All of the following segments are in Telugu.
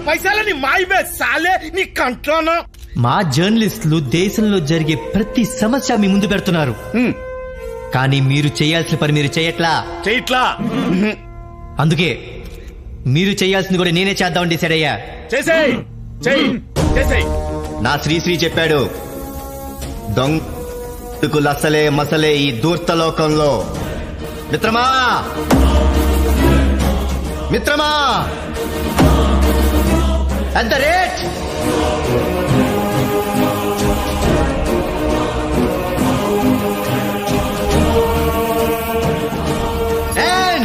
పైసలని మాయమే సాలే నీ కంట్లోనో. మా జర్నలిస్టులు దేశంలో జరిగే ప్రతి సమస్య మీ ముందు పెడుతున్నారు. కానీ మీరు చేయాల్సిన పని మీరు చేయట్లా. అందుకే మీరు చేయాల్సింది కూడా నేనే చేద్దామని డిసైడ్ అయ్యా. నా శ్రీశ్రీ చెప్పాడు, దొంగకు లసలే మసలే ఈ దూర్తలోకంలో. మిత్రమా at the rate N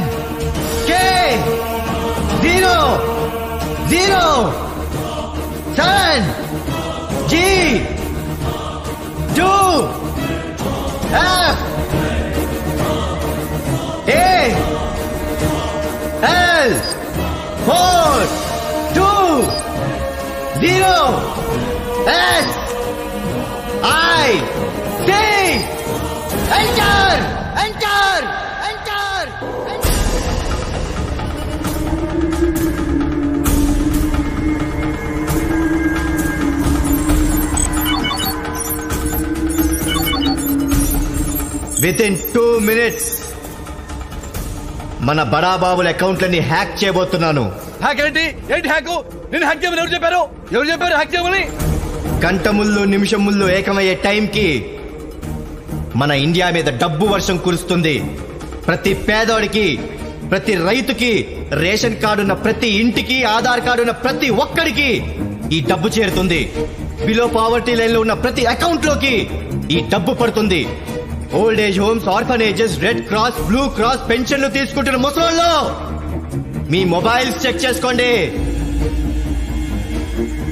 K 0 0 7 G 2 F A L 4 2 0 S I C Enter. Within 2 minutes మన బడాబాబుల అకౌంట్లని హ్యాక్ చేయబోతున్నాను. హ్యాక్ ఏంటి హ్యాక్? నేను హ్యాక్ చేయమని ఎవరు చెప్పారు హ్యాక్ చేయమని? గంట ముళ్ళు నిమిషం ముళ్ళు ఏకమయ్యే టైంకి మన ఇండియా మీద డబ్బు వర్షం కురుస్తుంది. ప్రతి పేదోడికి, ప్రతి రైతుకి, రేషన్ కార్డు ఉన్న ప్రతి ఇంటికి, ఆధార్ కార్డు ఉన్న ప్రతి ఒక్కడికి ఈ డబ్బు చేరుతుంది. బిలో పావర్టీ లైన్ లో ఉన్న ప్రతి అకౌంట్ లోకి ఈ డబ్బు పడుతుంది. Old age homes, orphanages, red cross, blue cross పెన్షన్లు తీసుకుంటున్న ముసలోళ్ళు మీ మొబైల్స్ చెక్ చేసుకోండి.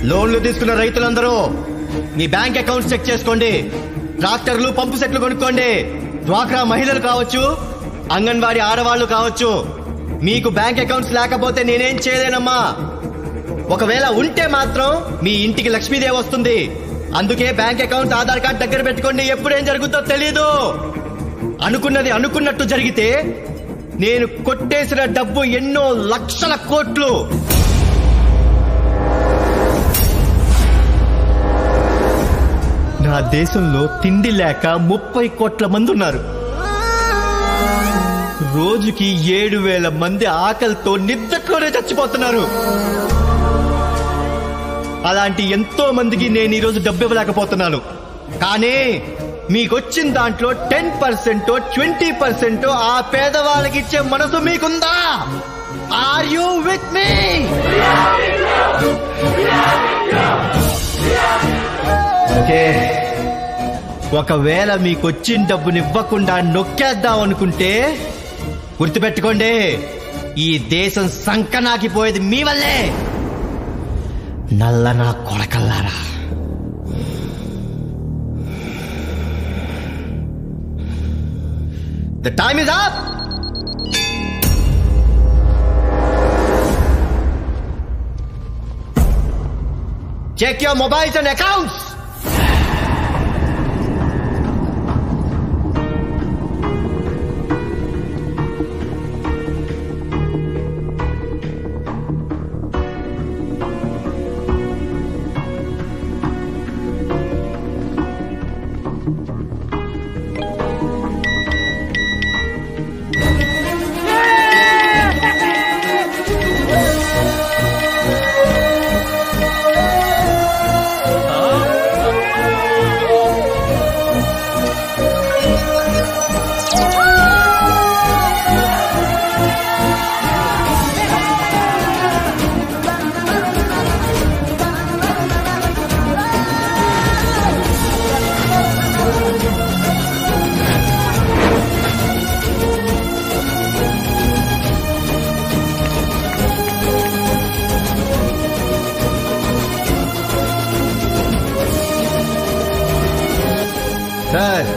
లోన్లు తీసుకున్న రైతులందరూ మీ బ్యాంక్ అకౌంట్స్ చెక్ చేసుకోండి. ట్రాక్టర్లు, పంపు సెట్లు కొనుక్కోండి. డ్వాక్రా మహిళలు కావచ్చు, అంగన్వాడీ ఆడవాళ్లు కావచ్చు. మీకు బ్యాంక్ అకౌంట్స్ లేకపోతే నేనేం చేయలేనమ్మా. ఒకవేళ ఉంటే మాత్రం మీ ఇంటికి లక్ష్మీదేవి వస్తుంది. అందుకే బ్యాంక్ అకౌంట్, ఆధార్ కార్డ్ దగ్గర పెట్టుకోండి. ఎప్పుడేం జరుగుతుందో తెలీదు. అనుకున్నది అనుకున్నట్టు జరిగితే నేను కొట్టేసిన డబ్బు ఎన్నో లక్షల కోట్లు. నా దేశంలో తిండి లేక 30 కోట్ల మంది ఉన్నారు. రోజుకి 7,000 మంది ఆకలితో నిద్దట్లోనే చచ్చిపోతున్నారు. అలాంటి ఎంతో మందికి నేను ఈరోజు డబ్బు ఇవ్వలేకపోతున్నాను. కానీ మీకొచ్చిన దాంట్లో 10% 20% ఆ పేదవాళ్ళకి ఇచ్చే మనసు మీకుందా? Are you with me? Okay, ఒకవేళ మీకొచ్చిన డబ్బుని ఇవ్వకుండా నొక్కేద్దాం అనుకుంటే గుర్తుపెట్టుకోండి, ఈ దేశం సంకనాకిపోయేది మీ వల్లే. నల్ల నా కొడకల్లారా. The time is up. Check your mobiles and accounts. Sir,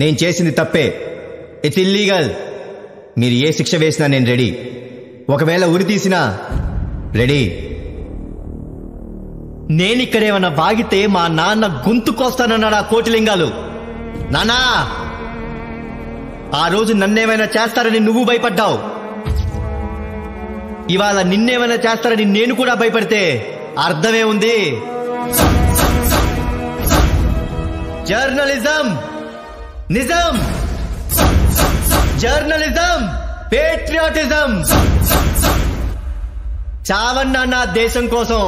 నేను చేసింది తప్పే. It's illegal. మీరు ఏ శిక్ష వేసినా నేను రెడీ. ఒకవేళ ఉరి తీసినా రెడీ. నేనిక్కడేమన్నా బాగితే మా నాన్న గొంతు కోస్తానన్నాడు ఆ కోటిలింగాలు. నానా, ఆ రోజు నన్నేమైనా చేస్తారని నువ్వు భయపడ్డావు. ఇవాళ నిన్నేమైనా చేస్తారని నేను కూడా భయపడితే అర్థమే ఉంది. జర్నలిజం నిజం, జర్నలిజం పేట్రియాటిజం. చావన్నా నా దేశం కోసం.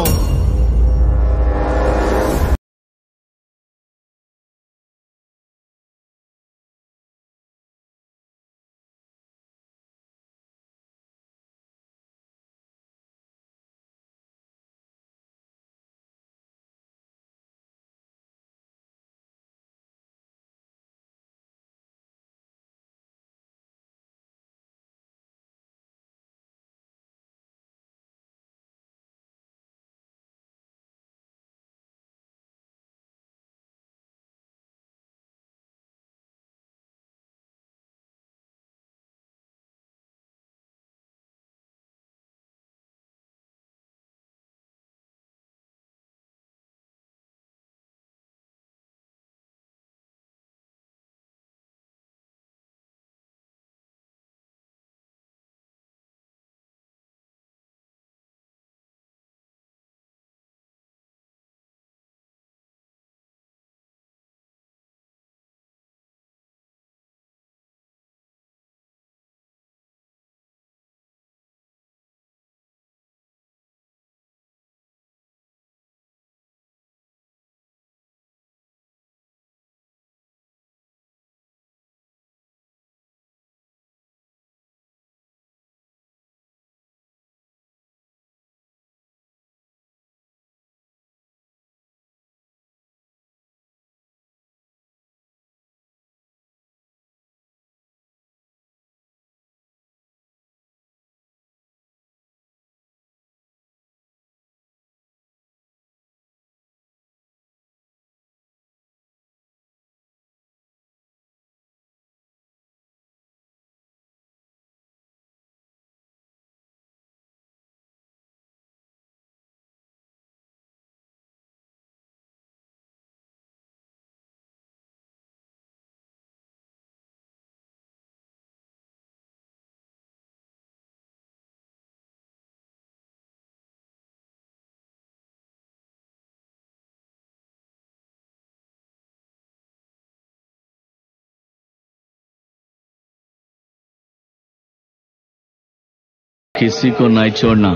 किसी को नहीं छोड़ना।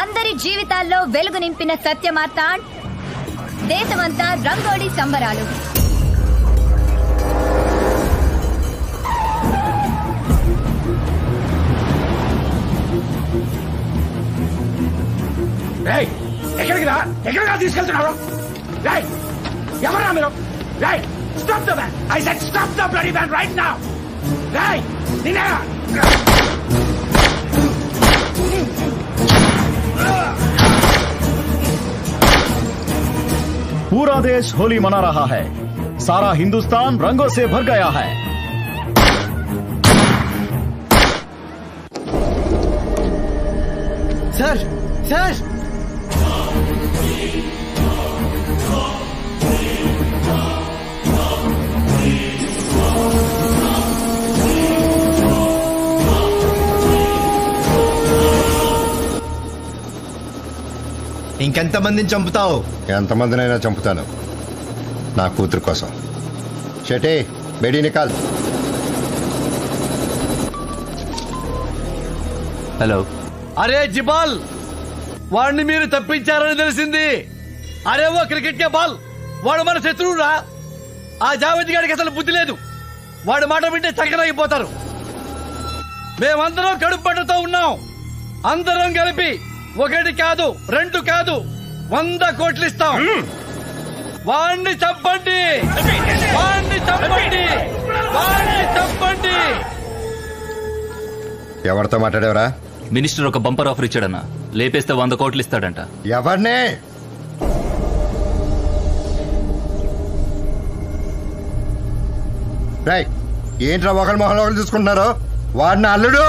అందరి జీవితాల్లో వెలుగు నింపిన సత్యమార్తాండ్, దేశమంతా రంగోళీ సంబరాలు. ఎక్కడికి తీసుకెళ్తున్నారు? ఎవరా మీరు? Stop the van! I said stop the bloody van right now! पूरा देश होली मना रहा है, सारा हिंदुस्तान रंगों से भर गया है. सर सर ఇంకెంతమందిని చంపుతావు? ఎంతమందినైనా చంపుతాను నా కూతురు కోసం. షెటే బేడీ నికాల్. హలో. అరే జిబాల్, వాడిని మీరు తప్పించారని తెలిసింది. అరే ఓ క్రికెట్ కే బాల్, వాడు మన శత్రువురా. ఆ జావేద్ గారికి అసలు బుద్ధి లేదు. వాడి మాట వింటే చక్కనైపోతారు. మేమందరం కడుపు పట్టుతో ఉన్నాం. అందరం కలిపి 1 కాదు 2 కాదు 100 కోట్లు ఇస్తాం. వాణ్ణి చంపండి, వాణ్ణి చంపండి, వాణ్ణి చంపండి. ఎవరితో మాట్లాడేవరా? మినిస్టర్ ఒక బంపర్ ఆఫర్ ఇచ్చాడన్నా, లేపేస్తే 100 కోట్లు ఇస్తాడంట. ఎవరినే? రైట్, ఏంట్రా ఒకరి మొహంలో ఒకరు చూసుకుంటున్నారు? వాడిని అల్లుడు.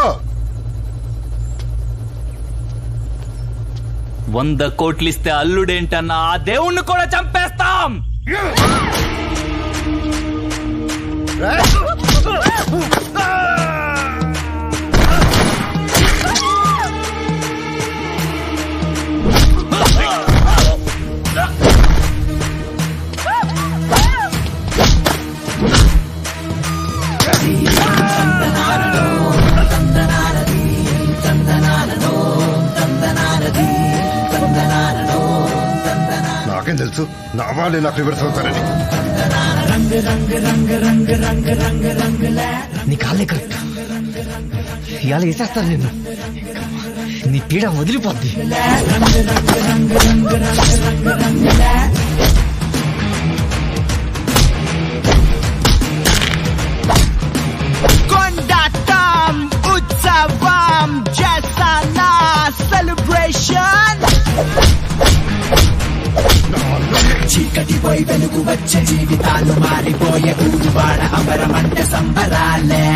100 కోట్లు ఇస్తే అల్లుడేంటన్నా ఆ దేవుణ్ణి కూడా చంపేస్తాం. నాకేం తెలుసు, నా వాళ్ళే నాకు రివర్స్ అవుతారని. నీ కాళ్ళే కరెక్ట్. ఇవాళ వేసేస్తాను నేను. నీ పీడ వదిలిపోద్ది. కొండటం ఉత్సవం చేస్తానా సెలబ్రేషన్. చీకటిపై వెలుగు వచ్చే జీవితాలు మారిపోయే ఊరువాడ అమరమంటే సంబరాలే.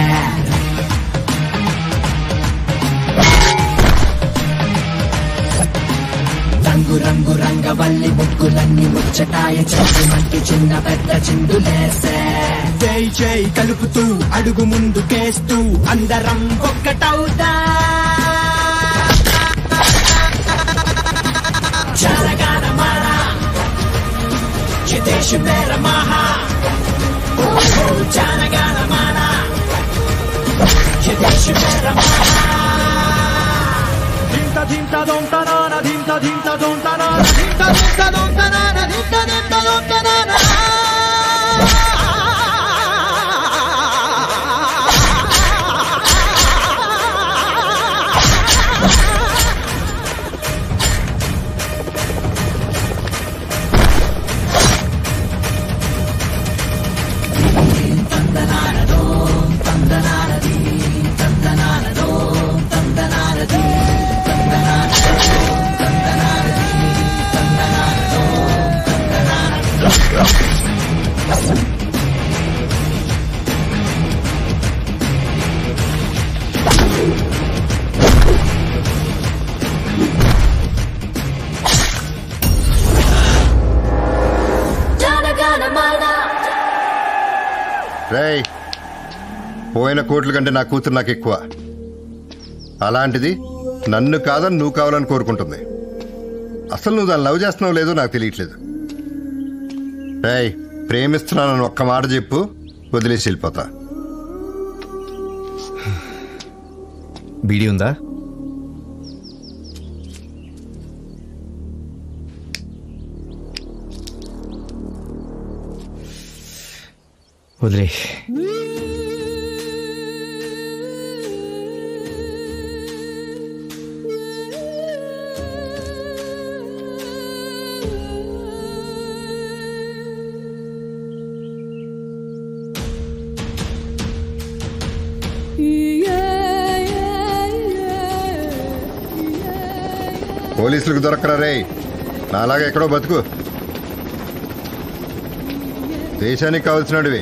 రంగు రంగు రంగవల్లి ముగ్గులన్నీ ముచ్చటాయ చెట్టు మంటి చిన్న పెద్ద చిందులేసే. జై జై కలుపుతూ అడుగు ముందుకేస్తూ అందరం ఒక్కటవుతా. జనగణమన దేశ మేర మహా. జనగణమన దేశ మేర మహా. ధింత ధింత దొంతనాన ధింత ధింత దొంతనాన ధింత ధింత దొంతనాన ధింత ధింత దొంతనాన. రేయ్, పోయిన కోట్ల కంటే నా కూతురు నాకు ఎక్కువ. అలాంటిది నన్ను కాదని నువ్వు కావాలని కోరుకుంటుంది. అసలు నువ్వు దాన్ని లవ్ చేస్తున్నావు లేదో నాకు తెలియట్లేదు. రేయ్, ప్రేమిస్తున్నానని ఒక్క మాట చెప్పు, వదిలేసి వెళ్ళిపోతా. బీడీ ఉందా? వదిలే. పోలీసులకు దొరకరా రే, నాలాగా ఎక్కడో బతుకు. దేశానికి కావాల్సినవి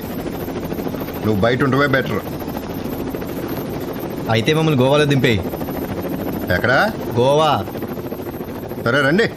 నువ్వు బయట ఉండవే బెటర్. అయితే మమ్మల్ని గోవాలో దింపేయి. ఎక్కడా? గోవా. సరే రండి.